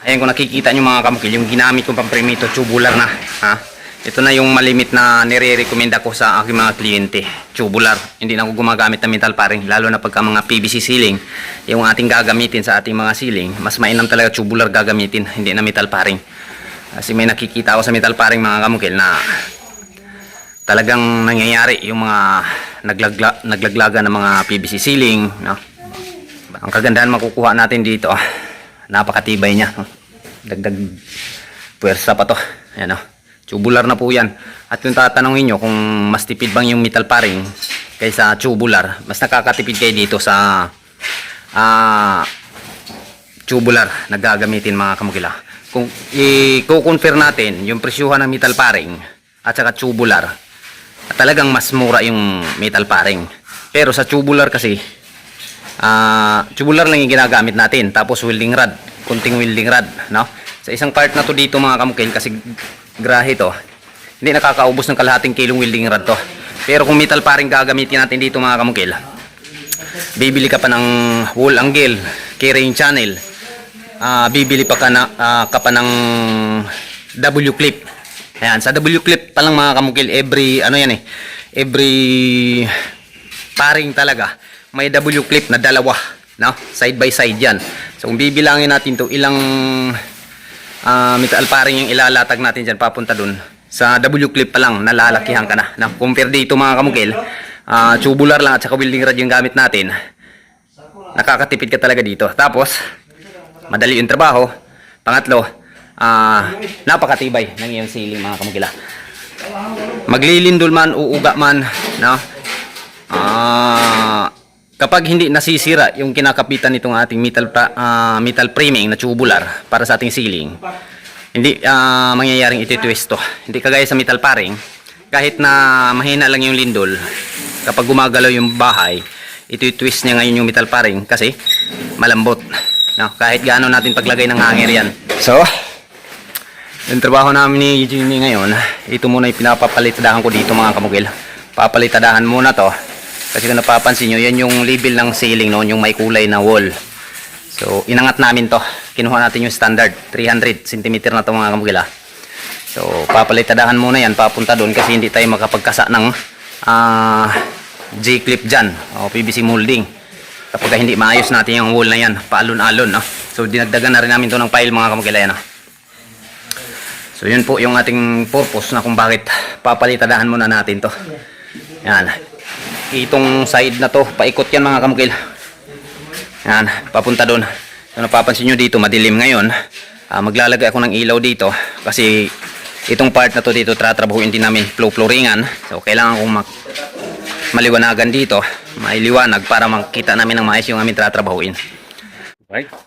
Ayan, kung nakikita nyo mga kamukil, yung ginamit kong pampremito, tubular na. Ha? Ito na yung malimit na nire-recommend ako sa aking mga kliyente. Tubular. Hindi na ako gumagamit ng metal paring. Lalo na pagka mga PVC ceiling, yung ating gagamitin sa ating mga ceiling, mas mainam talaga tubular gagamitin, hindi na metal paring. Kasi may nakikita ako sa metal paring mga kamukil na talagang nangyayari yung mga naglaglaga ng mga PVC ceiling. No? Ang kagandahan makukuha natin dito, napakatibay niya. Dagdag puwersa pa to. Ayan o. Tubular na po yan. At kung tatanungin nyo kung mas tipid bang yung metal paring kaysa tubular, mas nakakatipid kayo dito sa tubular na gagamitin mga kamukila. Kung i-compare natin yung presyuhan ng metal paring at saka tubular, talagang mas mura yung metal paring. Pero sa tubular kasi, tubular lang yung ginagamit natin. Tapos welding rod, kunting welding rod, no? Sa isang part na to dito mga kamukil, kasi grahe to, hindi nakakaubos ng kalahating kilong welding rod to. Pero kung metal paring gagamitin natin dito mga kamukil, bibili ka pa ng wall angle, carrying channel, bibili pa ka ng W clip. Ayan, sa W clip pa lang mga kamukil, every paring talaga may W clip na dalawa, no? Side by side yan. So kung bibilangin natin to, ilang metal paring yung ilalatag natin dyan papunta dun, sa W clip pa lang nalalakihan ka na. Now, compare dito mga kamukil, tubular lang at saka welding rod yung gamit natin, nakakatipid ka talaga dito. Tapos madali yung trabaho. Pangatlo, napakatibay ng iyong ceiling mga kamukila. Maglilindol man, uuga man, no? Kapag hindi nasisira yung kinakapitan nitong ating metal framing na tubular para sa ating ceiling, hindi mangyayaring iti-twist to. Hindi kagaya sa metal paring, kahit na mahina lang yung lindol, kapag gumagalaw yung bahay, iti-twist niya ngayon yung metal paring kasi malambot, no? Kahit gaano natin paglagay ng hanger yan. So, yung trabaho namin ni Eugenie ngayon, ito muna yung pinapapalitadahan ko dito mga kamukil. Papalitadahan muna to. Kasi kung napapansin nyo, yan yung label ng ceiling noon, yung may kulay na wall. So, inangat namin to. Kinuha natin yung standard, 300 cm na to mga kamukila. So, papalitadahan muna yan, papunta doon kasi hindi tayo makapagkasa ng J-clip dyan, o PVC molding. Kapag hindi maayos natin yung wall na yan, paalon-alon. No? So, dinagdagan na rin namin to ng pile mga kamukila yan. No? So, yun po yung ating purpose na kung bakit papalitadahan muna natin to. Yan. Itong side na to, paikot yan mga kamukil. Yan, papunta doon. So, napapansin nyo dito, madilim ngayon. Maglalagay ako ng ilaw dito kasi itong part na to dito, tratrabahuin din namin flow-flooringan. So, kailangan kong maliwanagan dito, mailiwanag para makita namin ng maayos yung aming tratrabahuin. Right?